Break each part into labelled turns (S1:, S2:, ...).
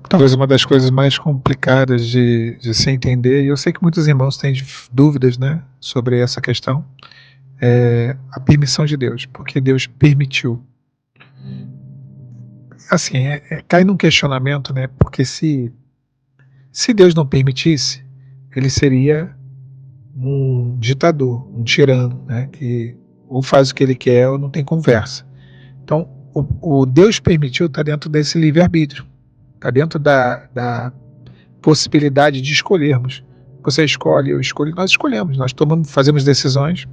S1: Talvez uma das coisas mais complicadas de se entender, e eu sei que muitos irmãos têm dúvidas, né, sobre essa questão, é a permissão de Deus, porque Deus permitiu. Assim, cai num questionamento, né, porque se Deus não permitisse, ele seria um ditador, um tirano, né, que ou faz o que ele quer ou não tem conversa. Então, o Deus permitiu está dentro desse livre-arbítrio, está dentro da possibilidade de escolhermos. Você escolhe, eu escolho, nós escolhemos, nós tomamos, fazemos decisões,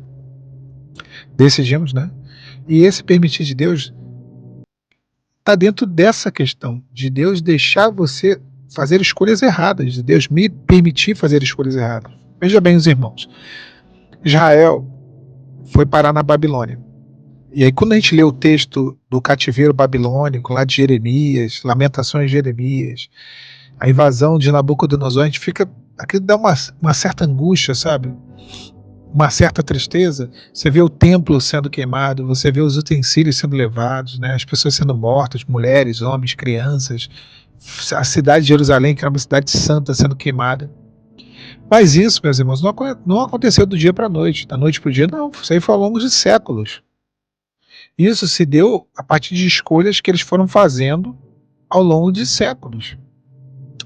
S1: decidimos, né? E esse permitir de Deus está dentro dessa questão, de Deus deixar você fazer escolhas erradas, de Deus me permitir fazer escolhas erradas. Veja bem, os irmãos, Israel foi parar na Babilônia. E aí, quando a gente lê o texto do cativeiro babilônico, lá de Jeremias, Lamentações de Jeremias, a invasão de Nabucodonosor, a gente fica. Aquilo dá uma certa angústia, sabe? Uma certa tristeza. Você vê o templo sendo queimado, você vê os utensílios sendo levados, né? As pessoas sendo mortas, mulheres, homens, crianças, a cidade de Jerusalém, que era uma cidade santa, sendo queimada. Mas isso, meus irmãos, não aconteceu do dia para a noite, da noite para o dia, não. Isso aí foi ao longo de séculos. Isso se deu a partir de escolhas que eles foram fazendo ao longo de séculos.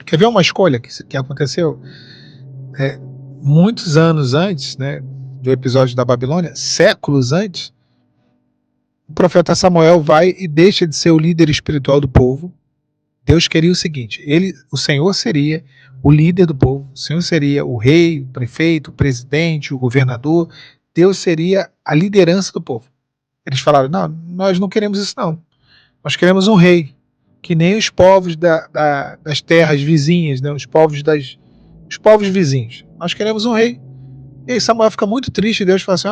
S1: Quer ver uma escolha que aconteceu? Muitos anos antes, né, do episódio da Babilônia, séculos antes, o profeta Samuel vai e deixa de ser o líder espiritual do povo. Deus queria o seguinte: o Senhor seria o líder do povo, o Senhor seria o rei, o prefeito, o presidente, o governador. Deus seria a liderança do povo. Eles falaram: não, nós não queremos isso não. Nós queremos um rei, que nem os povos das terras vizinhas, né, os povos vizinhos. Nós queremos um rei. E aí Samuel fica muito triste, e Deus fala assim: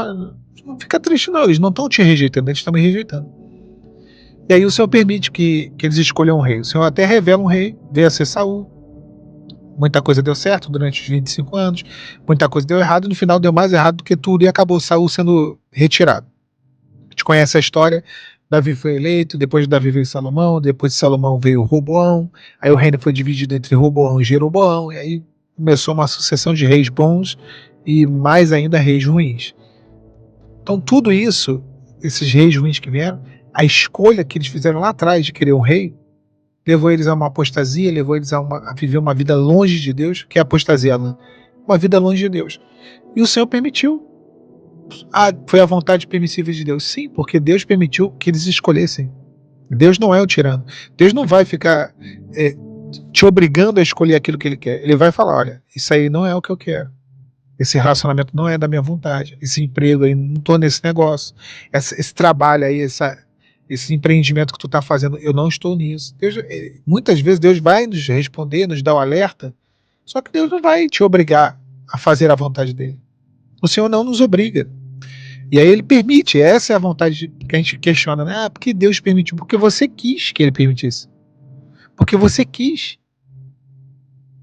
S1: não fica triste não, eles não estão te rejeitando, eles estão me rejeitando. E aí o Senhor permite que eles escolham um rei. O Senhor até revela um rei, veio a ser Saul. Muita coisa deu certo durante os 25 anos, muita coisa deu errado, e no final deu mais errado do que tudo, e acabou Saul sendo retirado. A gente conhece a história. Davi foi eleito, depois de Davi veio Salomão, depois de Salomão veio Roboão, aí o reino foi dividido entre Roboão e Jeroboão, e aí começou uma sucessão de reis bons e mais ainda reis ruins. Então tudo isso, esses reis ruins que vieram, a escolha que eles fizeram lá atrás de querer um rei, levou eles a uma apostasia, levou eles a viver uma vida longe de Deus, que é a apostasia, uma vida longe de Deus. E o Senhor permitiu. Foi a vontade permissível de Deus. Sim, porque Deus permitiu que eles escolhessem. Deus não é o tirano. Deus não vai ficar te obrigando a escolher aquilo que Ele quer. Ele vai falar: olha, isso aí não é o que eu quero. Esse relacionamento não é da minha vontade. Esse emprego aí, não estou nesse negócio. Esse trabalho aí, esse empreendimento que tu está fazendo, eu não estou nisso. Muitas vezes Deus vai nos responder, nos dar o alerta, só que Deus não vai te obrigar a fazer a vontade dele. O Senhor não nos obriga. E aí Ele permite. Essa é a vontade que a gente questiona, né? Por que Deus permitiu? Porque você quis que Ele permitisse. Porque você quis.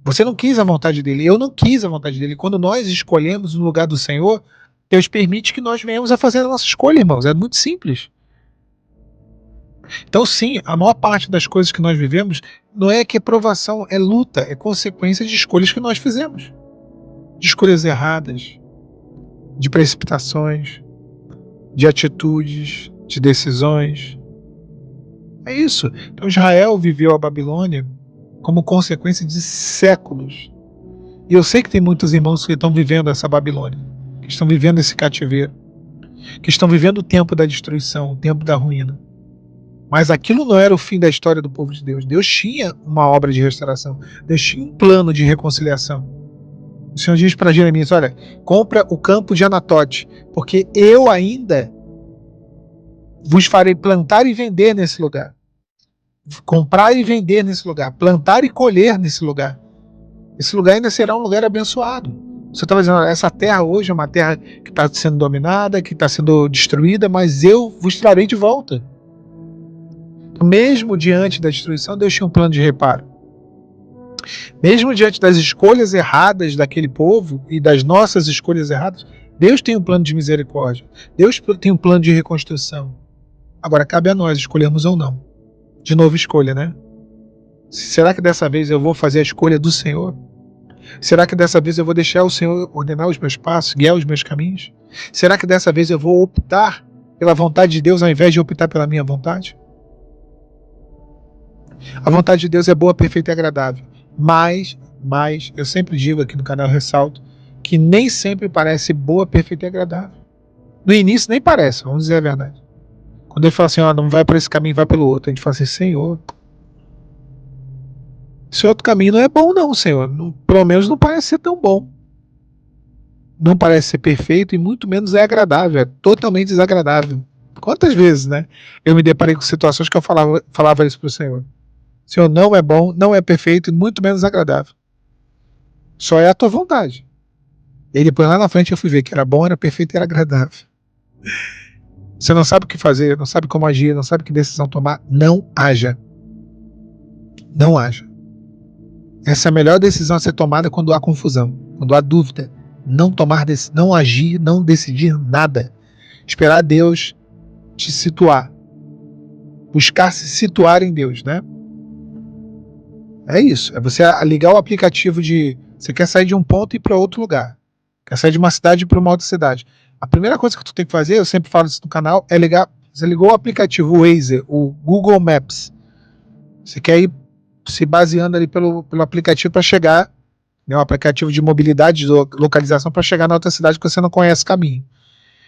S1: Você não quis a vontade dele, eu não quis a vontade dele. Quando nós escolhemos o lugar do Senhor, Deus permite que nós venhamos a fazer a nossa escolha, irmãos. É muito simples. Então, sim, a maior parte das coisas que nós vivemos não é que é provação, é luta, é consequência de escolhas que nós fizemos. De escolhas erradas, de precipitações, de atitudes, de decisões. É isso. Então, Israel viveu a Babilônia como consequência de séculos. E eu sei que tem muitos irmãos que estão vivendo essa Babilônia, que estão vivendo esse cativeiro, que estão vivendo o tempo da destruição, o tempo da ruína. Mas aquilo não era o fim da história do povo de Deus. Deus tinha uma obra de restauração. Deus tinha um plano de reconciliação. O Senhor diz para Jeremias: olha, compra o campo de Anatote, porque eu ainda vos farei plantar e vender nesse lugar. Comprar e vender nesse lugar. Plantar e colher nesse lugar. Esse lugar ainda será um lugar abençoado. Você estava dizendo: essa terra hoje é uma terra que está sendo dominada, que está sendo destruída, mas eu vos trarei de volta. Mesmo diante da destruição, Deus tinha um plano de reparo. Mesmo diante das escolhas erradas daquele povo e das nossas escolhas erradas, Deus tem um plano de misericórdia. Deus tem um plano de reconstrução. Agora, cabe a nós escolhermos ou não. De novo, escolha, né? Será que dessa vez eu vou fazer a escolha do Senhor? Será que dessa vez eu vou deixar o Senhor ordenar os meus passos, guiar os meus caminhos? Será que dessa vez eu vou optar pela vontade de Deus ao invés de optar pela minha vontade? A vontade de Deus é boa, perfeita e agradável. Mas eu sempre digo aqui no canal, ressalto, que nem sempre parece boa, perfeita e agradável. No início nem parece, vamos dizer a verdade. Quando ele fala assim, não vai por esse caminho, vai pelo outro, a gente fala assim, Senhor, esse outro caminho não é bom não, Senhor. Pelo menos não parece ser tão bom. Não parece ser perfeito e muito menos é agradável, é totalmente desagradável. Quantas vezes, né? Eu me deparei com situações que eu falava isso pro Senhor. Senhor, não é bom, não é perfeito e muito menos agradável. Só é a tua vontade. E aí depois lá na frente eu fui ver que era bom, era perfeito e era agradável. Você não sabe o que fazer, não sabe como agir, não sabe que decisão tomar, não haja. Não haja. Essa é a melhor decisão a ser tomada quando há confusão, quando há dúvida. Não tomar, não agir, não decidir nada. Esperar Deus te situar. Buscar se situar em Deus, né? É isso. É você ligar o aplicativo de... Você quer sair de um ponto e ir para outro lugar. Quer sair de uma cidade para uma outra cidade. A primeira coisa que tu tem que fazer, eu sempre falo isso no canal, é ligar... Você ligou o aplicativo, o Waze, o Google Maps. Você quer ir se baseando ali pelo aplicativo para chegar, né, um aplicativo de mobilidade, de localização, para chegar na outra cidade que você não conhece o caminho.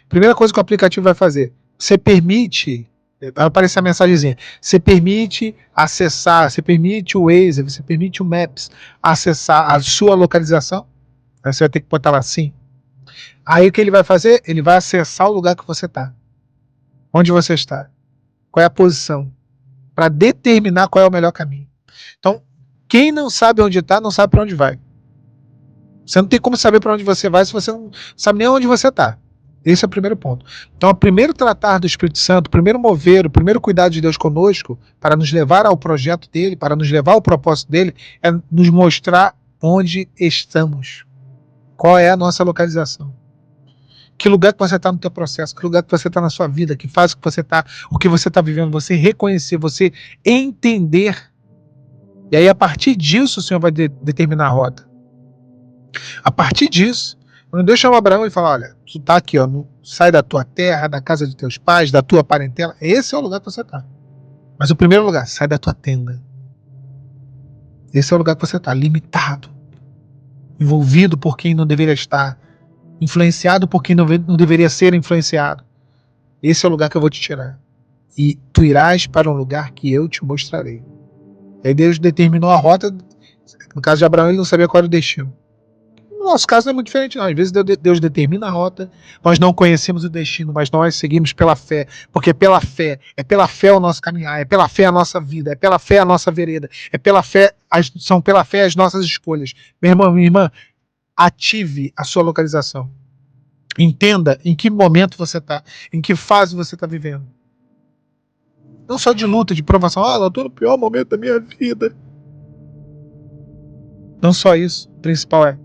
S1: Primeira coisa que o aplicativo vai fazer, você permite, vai aparecer a mensagenzinha, você permite acessar, você permite o Waze, você permite o Maps acessar a sua localização? Aí você vai ter que botar lá sim. Aí o que ele vai fazer? Ele vai acessar o lugar que você está. Onde você está. Qual é a posição. Para determinar qual é o melhor caminho. Então, quem não sabe onde está, não sabe para onde vai. Você não tem como saber para onde você vai se você não sabe nem onde você está. Esse é o primeiro ponto. Então, o primeiro tratar do Espírito Santo, o primeiro mover, o primeiro cuidado de Deus conosco, para nos levar ao projeto dele, para nos levar ao propósito dele, é nos mostrar onde estamos. Qual é a nossa localização. Que lugar que você está no teu processo, que lugar que você está na sua vida, que fase que você está, o que você está vivendo, você reconhecer, você entender. E aí, a partir disso, o Senhor vai determinar a rota. A partir disso, quando Deus chama Abraão e fala, olha, tu tá aqui, ó, sai da tua terra, da casa de teus pais, da tua parentela, esse é o lugar que você tá. Mas o primeiro lugar, sai da tua tenda. Esse é o lugar que você tá, limitado, envolvido por quem não deveria estar, influenciado por quem não deveria ser influenciado. Esse é o lugar que eu vou te tirar. E tu irás para um lugar que eu te mostrarei. E aí Deus determinou a rota. No caso de Abraão, ele não sabia qual era o destino. No nosso caso não é muito diferente, não. Às vezes Deus determina a rota, nós não conhecemos o destino, mas nós seguimos pela fé, porque é pela fé o nosso caminhar, é pela fé a nossa vida, é pela fé a nossa vereda, é pela fé, são pela fé as nossas escolhas. Meu irmão, minha irmã, ative a sua localização. Entenda em que momento você está, em que fase você está vivendo. Não só de luta, de provação, eu estou no pior momento da minha vida. Não só isso, o principal é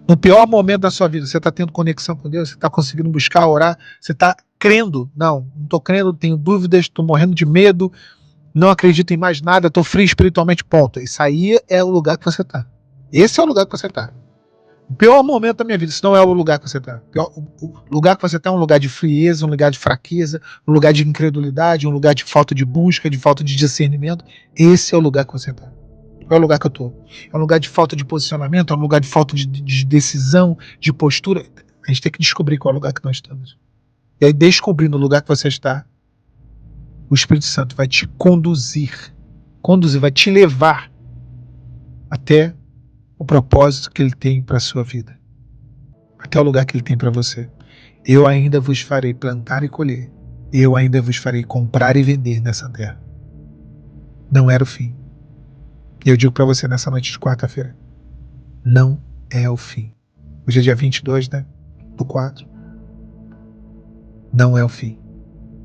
S1: no pior momento da sua vida, você está tendo conexão com Deus, você está conseguindo buscar, orar, você está crendo. Não estou crendo, tenho dúvidas, estou morrendo de medo, não acredito em mais nada, estou frio espiritualmente, ponto. Isso aí é o lugar que você está. Esse é o lugar que você está. O pior momento da minha vida, isso não é o lugar que você está. O lugar que você está é um lugar de frieza, um lugar de fraqueza, um lugar de incredulidade, um lugar de falta de busca, de falta de discernimento. Esse é o lugar que você está. Qual é o lugar que eu estou? É um lugar de falta de posicionamento, é um lugar de falta de decisão, de postura. A gente tem que descobrir qual é o lugar que nós estamos. E aí, descobrindo o lugar que você está, o Espírito Santo vai te conduzir, vai te levar até o propósito que ele tem para a sua vida, até o lugar que ele tem para você. Eu ainda vos farei plantar e colher, eu ainda vos farei comprar e vender nessa terra. Não era o fim. E eu digo para você nessa noite de quarta-feira, não é o fim. Hoje é dia 22, né? Do 4. Não é o fim.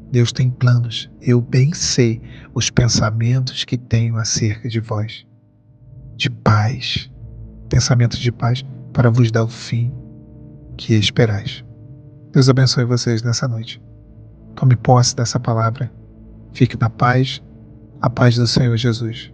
S1: Deus tem planos. Eu bem sei os pensamentos que tenho acerca de vós. De paz. Pensamentos de paz para vos dar o fim que esperais. Deus abençoe vocês nessa noite. Tome posse dessa palavra. Fique na paz. A paz do Senhor Jesus.